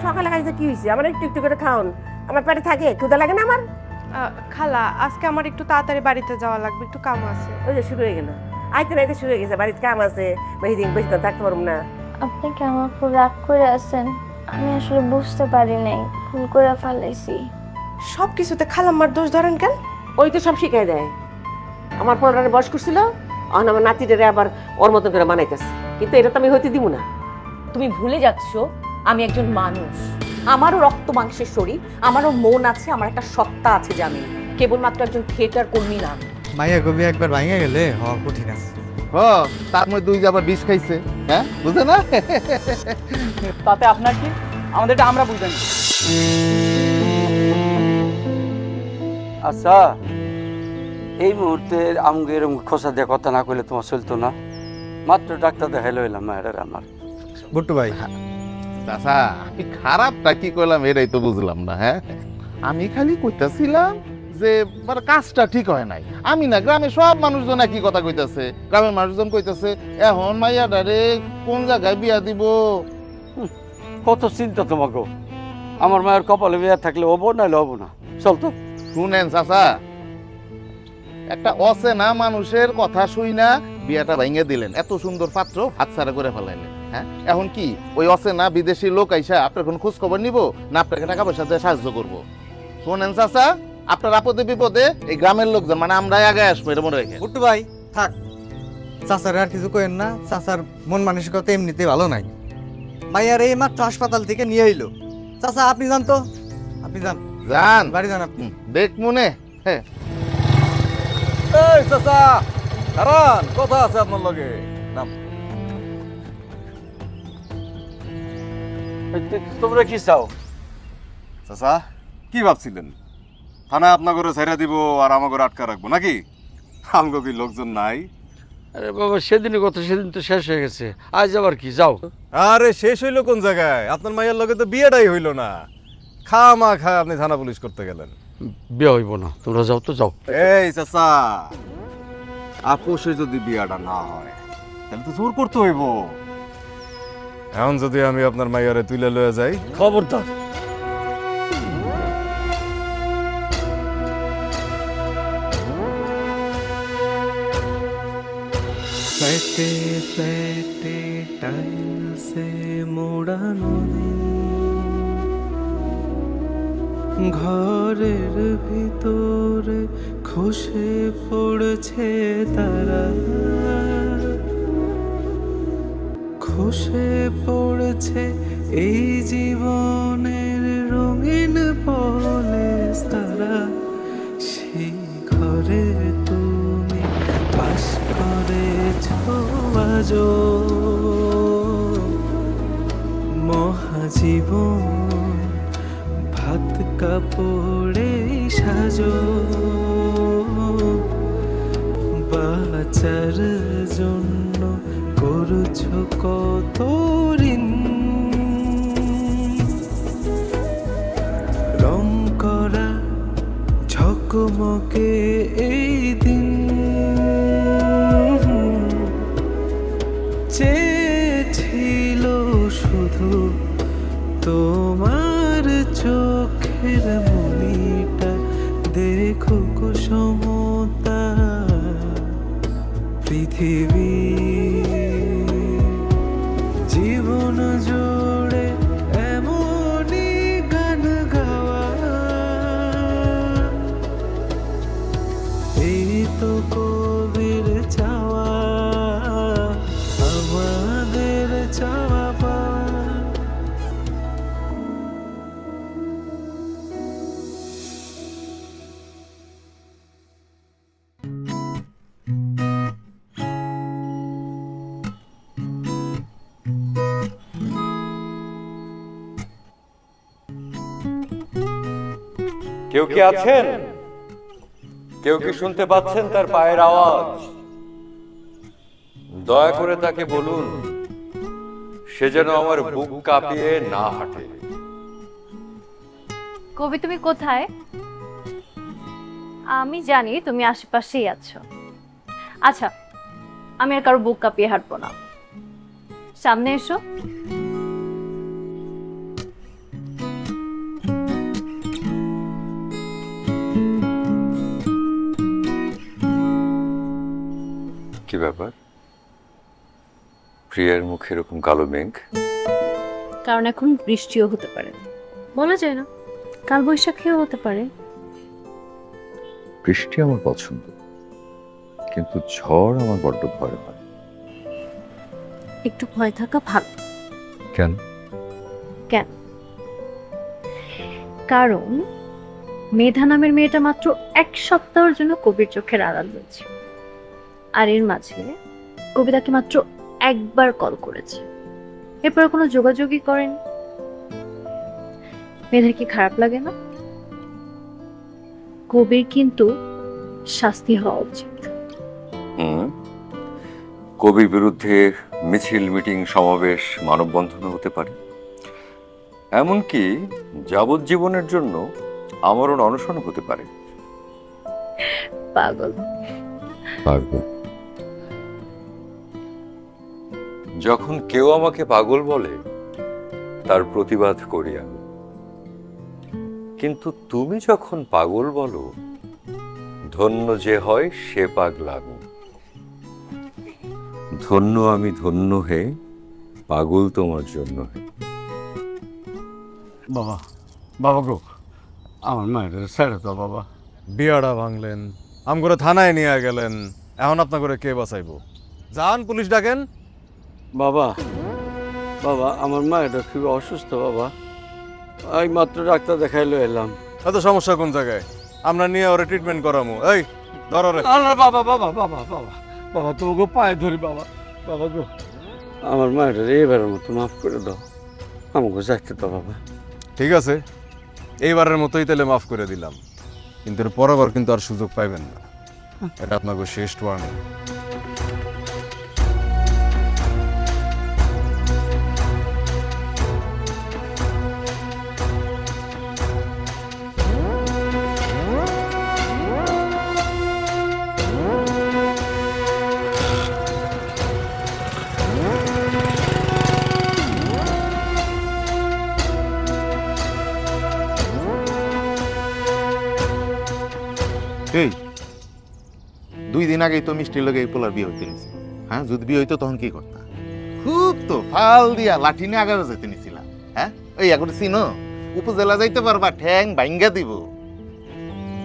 সকালে খাইছে কি হয়েছে? আমার একটু একটু করে খাওন, আমার পেটে থাকে, ক্ষুধা লাগে না আমার? খালা আজকে আমার একটু তাড়াতাড়ি বাড়িতে যাওয়া লাগবে, একটু কাম আছে। ওই যে শুরু হয়ে গেল, আইতে নাইতে শুরু হয়ে গেছে, বাড়িতে কাম আছে, বেশিক্ষণ থাকতে পারবো না। আপনি কি আমার উপর রাগ করে আছেন? আমি আসলে বুঝতে পারি নাই, ভুল করে ফেলাইছি। সব কিছুতে খালাম্মার দোষ ধরেন কেন? ওই তো সব শিখাই দেয়। আমার পড়ার বয়স করছিল, এখন আমার নাতিটারে আবার ওর মতন করে বানাইতেছে, কিন্তু এটা তো আমি হইতে দিব না। তুমি ভুলে যাচ্ছ আমি একজন মানুষ, আমারও রক্ত মাংসের শরীর, আমারও মন আছে, আমার একটা সত্তা আছে যে আমি কেবলমাত্র একজন থিয়েটার কর্মী না। মাইয়া কবি একবার ভাঙে গেলে হওয়া কঠিন আছে। তার মধ্যে দুই আবার বিষ খাইছে, হ্যাঁ বুঝে না? তাতে আপনার কি? আমাদেরটা আমরা বুঝবেন। আচ্ছা, এই মুহূর্তে আমাকে এরকম খোসা দিয়ে কথা না কইলে তোমার চলতো না। মাত্র ডাক্তার দেখাইলো এলাম মায়ের আমার। বুট্টু ভাই, চাচা আমি খারাপটা কি করলাম এটাই তো বুঝলাম না। হ্যাঁ, আমি খালি কইতাছিলাম যে মানে কাজটা ঠিক হয় নাই। আমি না, গ্রামে সব মানুষজন একই কথা কইতাছে। গ্রামের মানুষজন কইতাছে এখন মাইয়াডারে কোন জায়গায় বিয়া দিব। কত চিন্তা তোমাকে, আমার মায়ের কপালে বিয়া থাকলে হবো নাহলে হবো না। চল তো। শুনেন চাচা, একটা অচেনা মানুষের কথা শুই না বিয়াটা ভাঙিয়ে দিলেন, এত সুন্দর পাত্র হাতছাড়া করে ফেলাইলেন। হ্যাঁ, এখন কি ওই অচেনা বিদেশি লোক আইসা আপনার কোন খোঁজ খবর নিব না আপনাকে টাকা পয়সা দিয়ে সাহায্য করবো? শোনেন চাচা, আপনার আপদে বিপদে এই গ্রামের লোকজন মানে আমরাই আগে আসবো, এটা মনে রেখে। বুট্টু ভাই থাক, চাচার আর কিছু কইেন না। চাচার মন মানসিকতা এমনিতে ভালো নাই। মাইয়ার এই মাত্র হাসপাতাল থেকে নিয়ে এলো। চাচা আপনি যান তো, আপনি যান, যান বাড়ি যান আপনি। দেখ মনে। হ্যাঁ, এই চাচা দাঁড়ান, কথা আছে আপনার লগে। নাম তোমরা কি চাও? চাচা কি ভাবছিলেন থানা আপনার ঘরে ছেড়ে দিব আর আমার ঘরে আটকা রাখবো নাকি? আমগো কি লোকজন নাই? আরে বাবা, সেদিনের কথা সেদিন তো শেষ হয়ে গেছে, আজ আবার কি? যাও। আরে শেষ হইলো কোন জায়গায়? আপনার মায়ের লগে তো বিয়েটাই হইলো না, খামা খা আপনি থানা পুলিশ করতে গেলেন। বিয়ে হইব না, তোমরা যাও তো, যাও। এই চাচা, আপোষে যদি বিয়াটা না হয় তাহলে তো জোর করতে হইব। এখন যদি আমি আপনার মাইয়ারে তুলে লয়ে যাই, খবরদার। ফ্ল্যাটে ফ্ল্যাটে টাইলসে মোড়ানো ঘরের ভিতরে খসে পড়ছে তারা, খসে পড়ছে এই জীবনের রঙিন পলেস তারা। সেই ঘরে তুমি বাস করেছ আজো, মহাজীবন ভাত কাপড়ে সাজো, বাঁচার জন্য করছো কত ঋণ। রং করা ঝকমকে এই দিন চেয়েছিল শুধু তোমার চোখের মনিটা দেখুক সমতা পৃথিবী। জীবন জুড়ে এমনই গান গাওয়া, এই তো কবির চাওয়া, আমাদের চাওয়া পাওয়া। কেউ কি আছেন? কেউ কি শুনতে পাচ্ছেন তার পায়ের আওয়াজ? দয়া করে তাকে বলুন সে যেন আমার বুক কাঁপিয়ে না হাঁটে। কবি তুমি কোথায়? আমি জানি তুমি আশেপাশেই আছো। আচ্ছা, আমি আর কারো বুক কাঁপিয়ে হাঁটবো না, সামনে এসো। কি ব্যাপার? প্রিয়ার মুখে এরকম কালো মেঘ? কারণ এখন বৃষ্টিও হতে পারে, বলা যায় না, কাল বৈশাখীও হতে পারে। বৃষ্টি আমার পছন্দ, কিন্তু ঝড় আমার বড্ড ভয় হয়। একটু ভয় থাকা ভালো। কেন? কারণ মেধা নামের মেয়েটা মাত্র 1 সপ্তাহের জন্য কবির চোখের আড়াল হয়েছে, আর এর মাঝে কবি তাকে মাত্র একবার কল করেছে, এরপর কোনো যোগাযোগই করেনি। মেধার কি খারাপ লাগে না? কবির কিন্তু শাস্তি হওয়া উচিত। কবির বিরুদ্ধে মিছিল, মিটিং, সমাবেশ, মানববন্ধন হতে পারে, এমনকি যাবজ্জীবনের জন্য আমরণ অনশন হতে পারে। পাগল। যখন কেউ আমাকে পাগল বলে তার প্রতিবাদ করি আমি, কিন্তু তুমি যখন পাগল বলো, ধন্য যে হয় সে পাগলামি। ধন্য আমি, ধন্য হে, পাগল তোমার জন্য হে। বাবা, বাবা গো, আমার মায়ের ছেড়ে দাও বাবা। বিয়াটা ভাঙলেন, আম করে থানায় নিয়ে গেলেন, এখন আপনার করে কে বাঁচাইবো? যান, পুলিশ ডাকেন। বাবা, বাবা, আমার মায়েরা খুবই অসুস্থ বাবা। এই মাত্র ডাক্তার দেখাইলো এলাম। এত সমস্যা কোন জায়গায়? আমরা নিয়ে ওরে ট্রিটমেন্ট করামু। এই ধরো রে। বাবা, বাবা, বাবা, বাবা, বাবা, তোমাকে পায়ে ধরি বাবা। বাবা গো, আমার মায়ের এবারের মতো মাফ করে দাও, আমাকে যাইতে দাও বাবা। ঠিক আছে, এইবারের মতোই তাহলে মাফ করে দিলাম, কিন্তু এর পরেরবার কিন্তু আর সুযোগ পাইবেন না। এটা আপনাকে শেষ ওয়ার্নিং। এই 2 দিন আগেই তো মিষ্টির লগে এই পোলার বিয়ে হইতে নিছিল। হ্যাঁ, যদি বিয়ে হইতো তখন কি করতা? খুব তো ফাল দিয়া লাঠি নিয়ে আগাবে যেতে নিছিলা। হ্যাঁ, এই এখন চিনো, উপজেলা যাইতে পারবা, ঠ্যাং ভাঙ্গা দিব।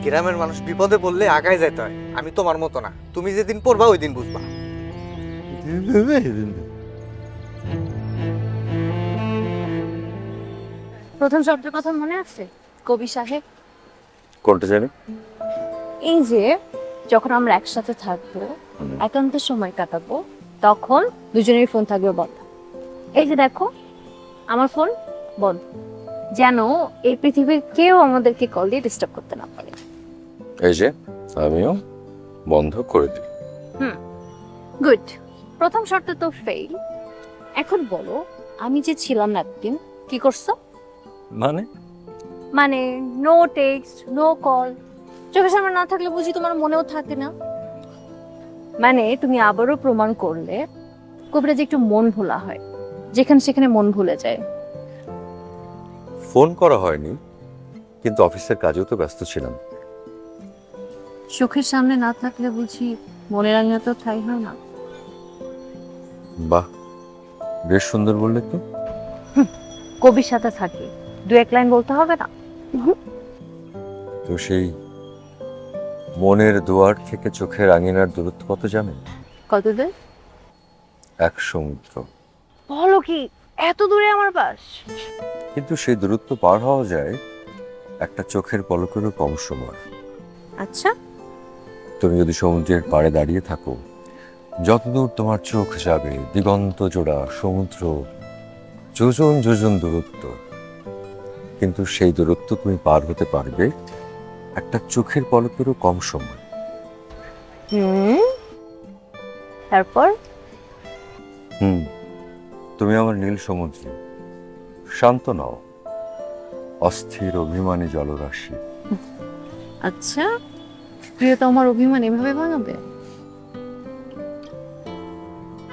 গ্রামের মানুষ বিপদে পড়লে আগায় যাইতে হয়। আমি তোমার মতো না, তুমি যেদিন পড়বা ওই দিন বুঝবা। প্রথম শব্দের কথা মনে আছে? কবি সাহেব, কোনটা জানি? এই যে যখন আমরা একসাথে থাকবো, একান্ত সময় কাটাবো, তখন দুজনের ফোন থাকবে বন্ধ। এই যে দেখো, আমার ফোন বন্ধ, যেন এই পৃথিবীর কেউ আমাদেরকে কল দিয়ে ডিস্টার্ব করতে না পারে। এই যে আমিও বন্ধ করে দিই। গুড। প্রথম শর্ত তো ফেল। এখন বলো, আমি যে ছিলাম না একদিন, কি করছো? মানে নো টেক্সট, নো কল, চোখের সামনে না থাকলে বুঝি তোমার মনেও থাকে না। মানে তুমি আবারও প্রমাণ করলে কবিরা যে একটু মন ভোলা হয়, যেখানে সেখানে মন ভুলে যায়। ফোন করা হয়নি, কিন্তু অফিসের কাজেও তো ব্যস্ত ছিলাম। চোখের সামনে না থাকলে বুঝি মনের আঙিনা তো ঠাই হয় না। বাহ, বেশ সুন্দর বললে তো। কবির সাথে থাকি, 2-1 লাইন বলতে হবে না? তো সেই মনের দুয়ার থেকে চোখের আঙিনার দূরত্ব কত জানেন? কত দূর? 1 সমুদ্র। বলো কি, এত দূরে আমার বাস? কিন্তু সেই দূরত্ব পার হওয়া যায় একটা চোখের পলকেরও কম সময়। আচ্ছা, তুমি যদি সমুদ্রের পাড়ে দাঁড়িয়ে থাকো, যতদূর তোমার চোখ যাবে, দিগন্ত জোড়া সমুদ্র, যোজন যোজন দূরত্ব, কিন্তু সেই দূরত্ব তুমি পার হতে পারবে একটা চোখের পলকেরও কম সময়। তারপর? তুমি আমার নীল সমুদ্রে শান্ত নাও, অস্থির অভিমানী জলরাশি। আচ্ছা, প্রিয়তা আমার অভিমান এভাবে ভাঙাবে?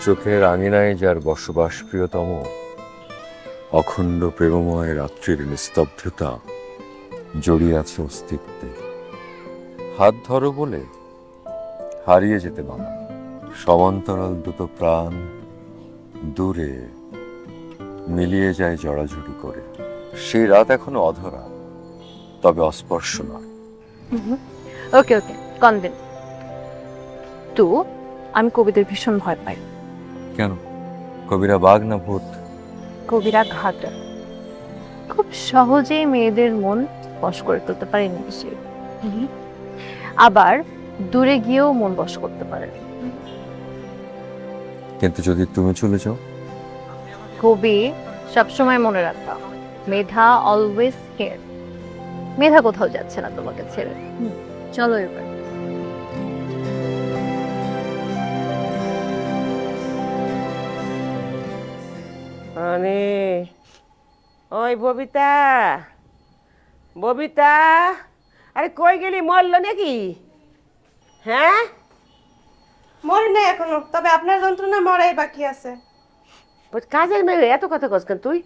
চোখের আঙিনায় যার বসবাস প্রিয়তম, অখণ্ড প্রেমময় রাত্রির নিস্তব্ধতা জড়িয়ে আছে অস্তিত্বে। হাত ধরো বলে হারিয়ে যেতে মানা, সমান্তরাল দুটো প্রাণ দূরে মিলিয়ে যায় জড়াজড়ি করে। সেই রাত এখনো অধরা, তবে অস্পর্শ নয়। ওকে ওকে, কনভিন। তো আমি কবিদের ভীষণ ভয় পাই। কেন? কবিরা বাঘ না ভূত? কবিরা ঘাট খুব সহজেই মেয়েদের মন বশ করে তুলতে পারে নিশ্চয়, আবার দূরে গিয়েও মন বশ করতে পারে। কিন্তু যদি তুমি চলে যাও? কবি সবসময় মনে রাখবা, মেধা অলওয়েজ হিয়ার। মেধা কোথাও যাচ্ছে না তোমাকে ছেড়ে। চলো এবার। মানে ওই ববিতা, ববিতা, আরে কই গেলি, মরলো নাকি? হ্যাঁ, মরে নাই এখনো, তবে আপনার যন্ত্রণা মরাই বাকি আছে। কাজের মেয়ে এত কথা কস কেন তুই?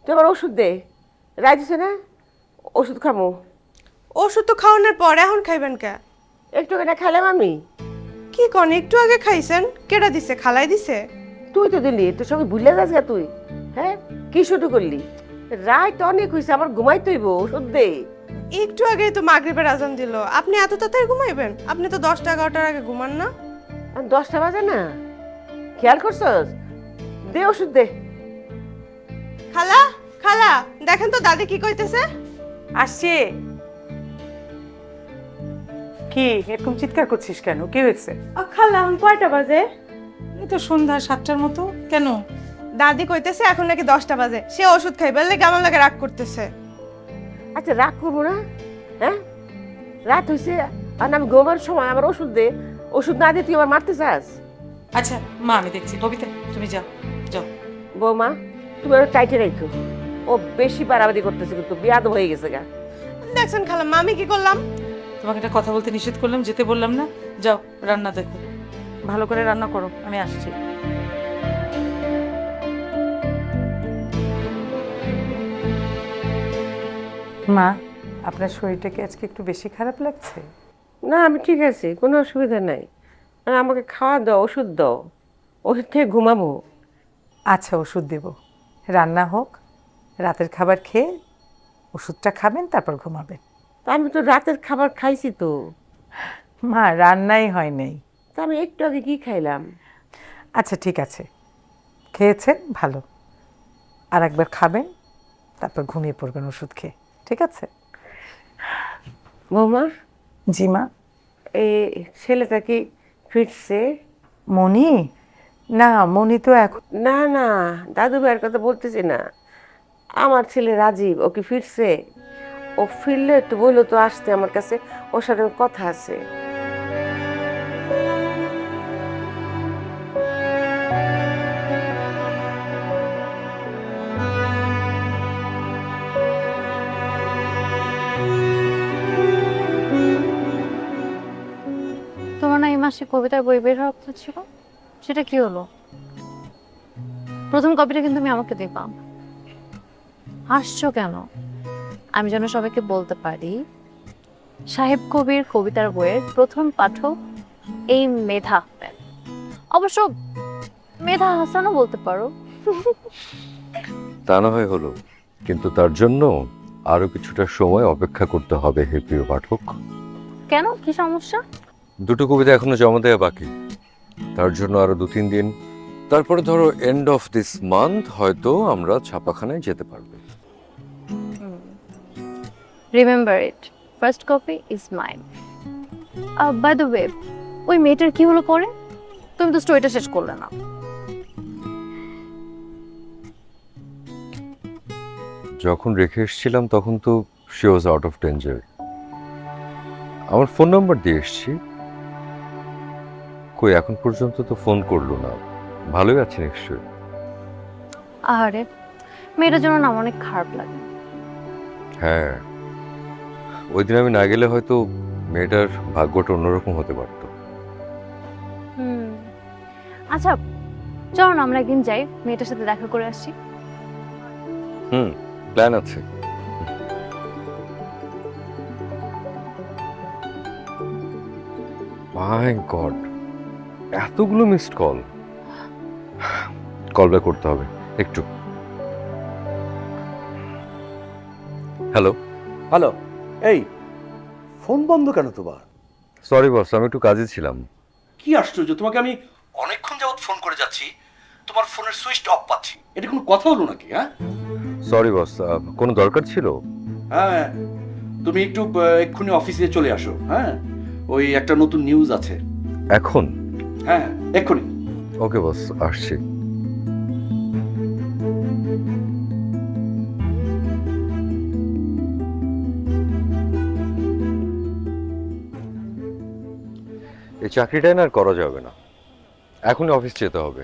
তুই আবার ওষুধ দে, রায় দিছে না? ওষুধ খামো। ওষুধ তো খাওয়ানোর পর, এখন খাইবেন কে? একটু কেটে খাইলাম আমি। কি কন, একটু আগে খাইছেন? কেডা দিছে? খালাই দিছে? তুই তো দিলি, তোর সঙ্গে ভুলে যাস গা তুই। হ্যাঁ, কি শুরু করলি? রায় তো অনেক হয়েছে, আবার ঘুমাইতে হইব, ওষুধ দে। একটু আগেই তো মাগরিবের আজান দিল, আপনি এত তাড়াতাড়ি ঘুমাইবেন? আপনি তো 10টা 11টার আগে ঘুমান না। 10টা বাজে না, খেয়াল করছস? দে ওষুধ দে। খালা, খালা, দেখেন তো দাদি কি কইতেছে। আসছে। কি এরকম চিৎকার করছিস কেন? কি হয়েছে? খালা, এখন কয়টা বাজে? এই তো সন্ধ্যা 7টার মতো। কেন? দাদি কইতেছে এখন নাকি 10টা বাজে, সে ওষুধ খাইবে লাগে আমার লাগে রাগ করতেছে। আচ্ছা, রাগ করবো না? হ্যাঁ, রাত হয়েছে আর আমি ঘুমার সময় আমার ওষুধ দে। ওষুধ না দিয়ে তুই আমার মারতে চাস? আচ্ছা মা, আমি দেখছি। কবিতা, তুমি যাও যাও। বৌমা, তুমি ওরা টাইটে রাখো, ও বেশি বাড়াবাড়ি করতেছে, কিন্তু বিয়াদ হয়ে গেছে গা। দেখছেন খালা, আমি কি করলাম? তোমাকে একটা কথা বলতে নিষেধ করলাম, যেতে বললাম না? যাও রান্না দেখো, ভালো করে রান্না করো, আমি আসছি। মা, আপনার শরীরটা কি আজকে একটু বেশি খারাপ লাগছে? না, আমি ঠিক আছি, কোনো অসুবিধা নাই। আর আমাকে খাওয়া দাও, ওষুধ দাও, ওষুধ খেয়ে ঘুমাবো। আচ্ছা, ওষুধ দেব, রান্না হোক, রাতের খাবার খেয়ে ওষুধটা খাবেন, তারপর ঘুমাবেন। তা আমি তো রাতের খাবার খাইছি তো। মা, রান্নাই হয় নাই। তা আমি একটু আগে কি খাইলাম? আচ্ছা ঠিক আছে, খেয়েছেন ভালো, আর একবার খাবেন, তারপর ঘুমিয়ে পড়বেন ওষুধ খেয়ে, ঠিক আছে? বৌমা, জি মা। এই ছেলেটা কি ফিরছে? মনি? না, মনি তো এখন। না না, দাদু ভাইয়ের কথা বলতেছি না, আমার ছেলে রাজীব, ও কি ফিরছে? ও ফিরলে একটু বললো তো আসতে আমার কাছে, ওর সাথে আমার কথা আছে। তোমার না এই মাসে কবিতার বই বের হওয়ার কথা ছিল, সেটা কি হলো? প্রথম কপিটা কিন্তু তুমি আমাকে দিবা। হাসছো কেন? আমি যেন সবাইকে বলতে পারি সাহেব কবির কবিতার বইয়ের প্রথম পাঠক এই মেধা আহমেদ। অবশ্য মেধা হাসানও বলতে পারো। তা না হয় হলো, কিন্তু তার জন্য আরো কিছুটা সময় অপেক্ষা করতে হবে হে প্রিয় পাঠক। কেন, কি সমস্যা? দুটো কবিতা এখনো জমা দেওয়া বাকি, তার জন্য আরো 2-3 দিন। তারপরে ধরো এন্ড অফ দিস মান্থ হয়তো আমরা ছাপাখানায় যেতে পারবো। Remember it, first copy is mine. By the way, ওই মেয়েটার কি হলো পরে? তুমি তো স্টোরিটা শেষ করলে না। যখন রেখে এসেছিলাম তখন তো she was out of danger. আমার ফোন নাম্বার দিয়ে এসেছি, কই এখন পর্যন্ত তো ফোন করলো না। ভালোই আছে নিশ্চয়ই? আরে মেয়েটার জন্য না অনেক খারাপ লাগে। হ্যাঁ, ওই দিন আমি না গেলে হয়তো মেয়েটার ভাগ্যটা অন্যরকম হতে পারতো। আচ্ছা চলো না আমরা একদিন যাই, মেয়েটার সাথে দেখা করে আসি। প্ল্যান আছে। মাই গড, এতগুলো মিসড কল, কল ব্যাক করতে হবে একটু। হ্যালো। হ্যালো, এই ফোন বন্ধ কেন তোমার? সরি বস, আমি একটু কাজে ছিলাম। কি আশ্চর্য, তোমাকে আমি অনেকক্ষণ যাবত ফোন করে যাচ্ছি, তোমার ফোনের সুইচ অফ পাচ্ছি। এটা কোনো কথা হলো নাকি? হ্যাঁ সরি বস, কোনো দরকার ছিল? হ্যাঁ, তুমি একটু এক্ষুনি অফিসে চলে আসো। হ্যাঁ, ওই একটা নতুন নিউজ আছে। এখন? হ্যাঁ, এক্ষুনি। ওকে বস, আসছি। এই চাকরিটা না আর করা যাবে না, এখনই অফিস যেতে হবে।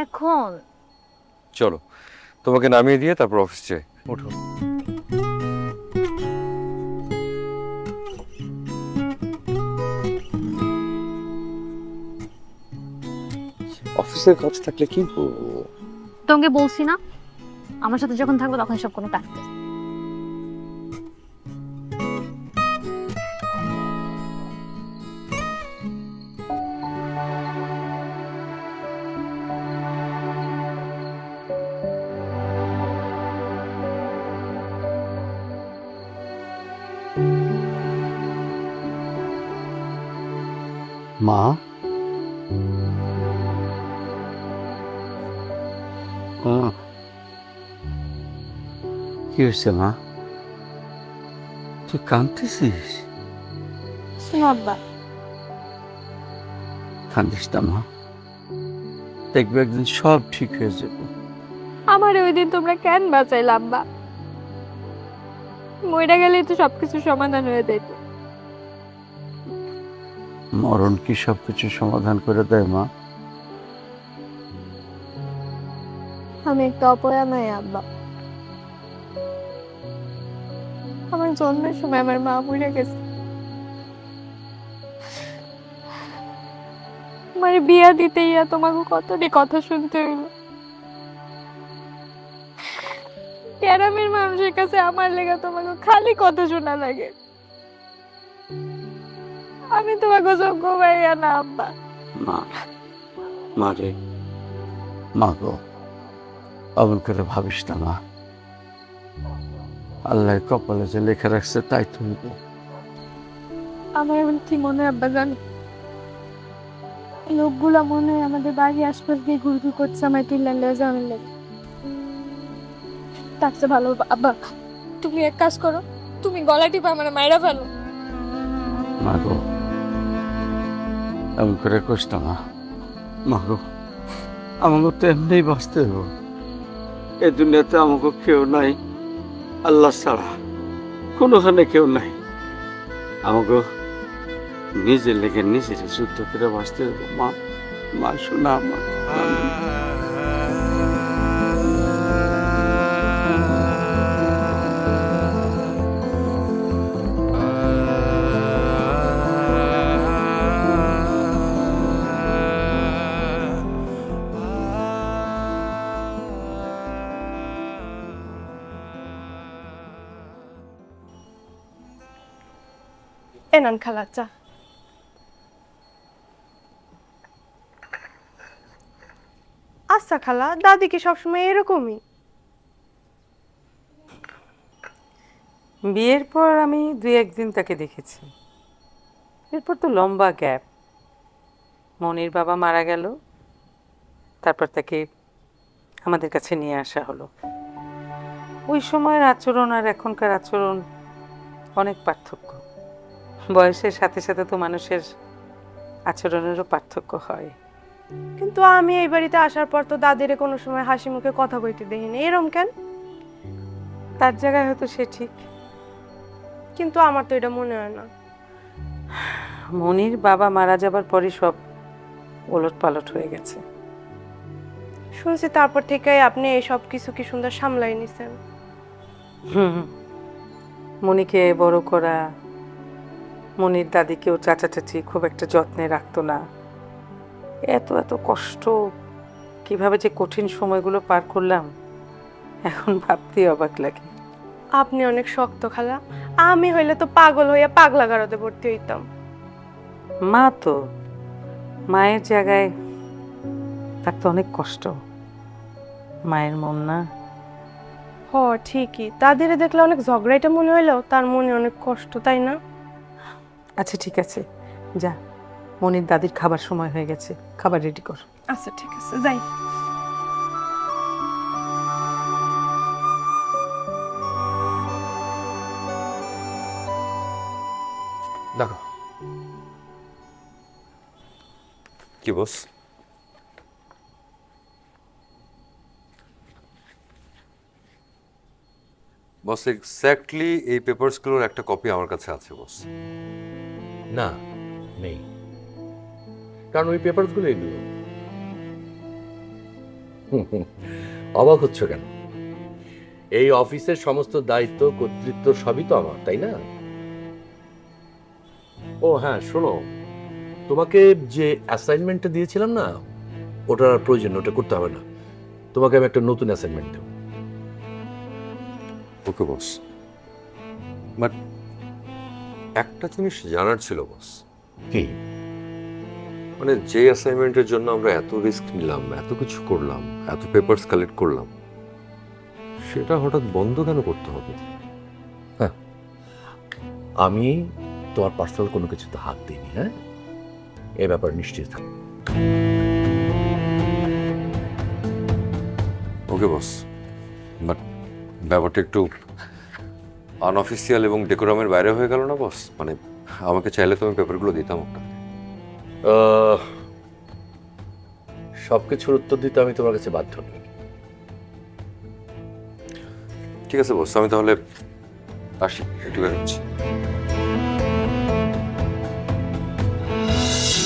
এখন চলো, তোমাকে নামিয়ে দিয়ে তারপর অফিস যাই। ওঠো। অফিসের কাজ থাকলে কি করবো? তোমাকে বলছি না, আমার সাথে যখন থাকবো তখন সব কোনো কাজ। মা, কি হয়েছে মা? তুই কাঁদতেছিস? আব্বা, কান্দিস না মা, দেখবে একদিন সব ঠিক হয়ে যাবে। আমার ওই দিন তোমরা কেন বাঁচাইলে আব্বা? মইরা গেলেই তো সবকিছু সমাধান হয়ে যেত। মরণ কি সবকিছু সমাধান করে দেয় মা? আমি একটা অপয়া নাই আব্বা। আমার জন্মের সময় আমার মা মরে গেছে। আমার বিয়া দিতে ইয়া তোমাকে কতটি কথা শুনতে হইল। গ্রামের মানুষের কাছে আমার লেগে তোমাকে খালি কথা শোনা লাগে। আমি তোমাকে যোগ্য ভাইয়া না আব্বা। মা, মা রে, মা গো, অমন করে ভাবিস না মা। আল্লাহ কপালে যে লেখা রাখছে তাই তুমি। আমার এমন কি মনে হয় আব্বা জানো, লোকগুলা মনে হয় আমাদের বাড়ির আশপাশ দিয়ে ঘুরঘুর করছে আমার তুললে যাওয়ার লেগে। তার চেয়ে ভালো আব্বা তুমি এক কাজ করো, তুমি গলা টিপে আমার মায়েরা ফেলো। মা গো, এমন করে কষ্ট না মা। মা গো, আমাকে তো এমনি বাঁচতে হবে। এই দুনিয়াতে আমাকে কেউ নাই আল্লাহ ছাড়া, কোনোখানে কেউ নাই। আমাকে নিজের লেগে নিজের যুদ্ধ করে বাঁচতে হবে মা। মা শোনা মা। এনান খালা চা। আচ্ছা খালা, দাদি কি সবসময় এরকমই? বিয়ের পর আমি 2-1 দিন তাকে দেখেছি, এরপর তো লম্বা গ্যাপ। মনির বাবা মারা গেল, তারপর তাকে আমাদের কাছে নিয়ে আসা হলো। ওই সময়ের আচরণ আর এখনকার আচরণ অনেক পার্থক্য। বয়সের সাথে সাথে তো মানুষের আচরণেরও পার্থক্য হয়। কিন্তু আমি এই বাড়িতে আসার পর তো দাদিরে কোনো সময় হাসি মুখে কথা কইতে দেখিনি, এরম কেন? তার জায়গায় হয়তো সে ঠিক, কিন্তু আমার তো এটা মনে হয় না। মনির বাবা মারা যাবার পরই সব ওলট পালট হয়ে গেছে। শুনছি তারপর থেকে আপনি এই সব কিছু কি সুন্দর সামলাই নিছেন। মনিকে বড় করা, মনির দাদিকেও চাচা চাচি খুব একটা যত্নে রাখতো না। এত এত কষ্ট, কিভাবে যে কঠিন সময়গুলো পার করলাম এখন ভাবতেই অবাক লাগে। আপনি অনেক শক্ত খালা, আমি হইলে তো পাগল হইয়া পাগলা গারদে ভর্তি হইতাম। মা তো মায়ের জায়গায় তার তো অনেক কষ্ট, মায়ের মন না। হ ঠিকই, দাদিরে দেখলে অনেক ঝগড়াইটা মনে হইলেও তার মনে অনেক কষ্ট, তাই না? আচ্ছা ঠিক আছে, যা, মনির দাদির খাবার সময় হয়ে গেছে, খাবার রেডি কর। আচ্ছা ঠিক আছে, যাই। দেখো কি বস? বস এক্স্যাক্টলি এই পেপারসগুলোর একটা কপি আমার কাছে আছে বস। না, নেই, কারণ ওই পেপারসগুলো এগুলো। অবাক হচ্ছ কেন? এই অফিসের সমস্ত দায়িত্ব কর্তৃত্ব সবই তো আমার, তাই না? ও হ্যাঁ, শোনো, তোমাকে যে অ্যাসাইনমেন্টটা দিয়েছিলাম না, ওটার আর প্রয়োজন, ওটা করতে হবে না। তোমাকে আমি একটা নতুন অ্যাসাইনমেন্ট দেবো। ওকে বস, বাট একটা জিনিস জানার ছিল বস। কি? মানে যে অ্যাসাইনমেন্টের জন্য আমরা এত রিস্ক নিলাম, এত কিছু করলাম, এত পেপারস কালেক্ট করলাম, সেটা হঠাৎ বন্ধ কেন করতে হবে? আমি তোমার পার্সোনাল কোনো কিছুতে হাত দিইনি, হ্যাঁ? এ ব্যাপারে নিশ্চিত থাক। ওকে বস, বাট ব্যাপারটা একটু আনঅফিসিয়াল এবং ডেকোরামের বাইরে হয়ে গেল না বস? মানে আমাকে চাইলে তো আমি পেপারগুলো দিতাম আপনাকে। সবকিছুর উত্তর দিতে আমি তোমার কাছে বাধ্য নই। ঠিক আছে বস, আমি তাহলে আসি, একটু বেরোচ্ছি।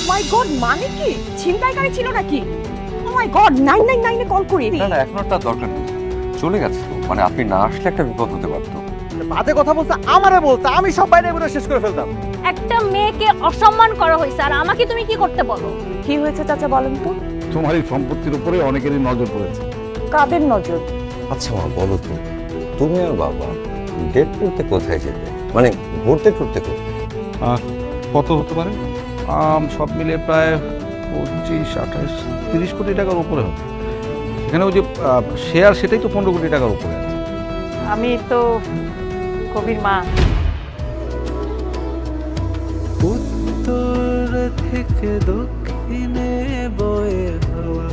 মাই গড, মানে কি ছিনতাইকারী ছিল নাকি? ও মাই গড, 999 এ কল করি। না না, এখন আর তার দরকার নেই, চলে গেছে তো। মানে আপনি না আসলে একটা বিপদ হতে পারতো। বাজে কথা বলছে আমারে বলতে, আমি সব বাইরে এগুলো শেষ করে ফেলতাম। একটা মেয়েকে অসম্মান করা হয়েছে, আর আমাকে তুমি কি করতে বলো? কি হয়েছে চাচা বলেন তো? তোমার এই সম্পত্তির উপরে অনেকেরই নজর পড়েছে। কাদের নজর? আচ্ছা মা বলো তো, তুমি আর বাবা ডেট করতে কোথায় যেতে? মানে ঘুরতে টুরতে কোথায়? কত হতে পারে? সব মিলে প্রায় 25, 28, 30 কোটি টাকার উপরে হবে। এখানে ওই যে শেয়ার, সেটাই তো 15 কোটি টাকার উপরে আছে। আমি তো কবির মা। উত্তর থেকে দক্ষিণে বয়ে হাওয়া,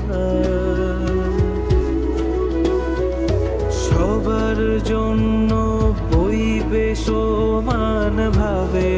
সবার জন্য বইবে সমান ভাবে।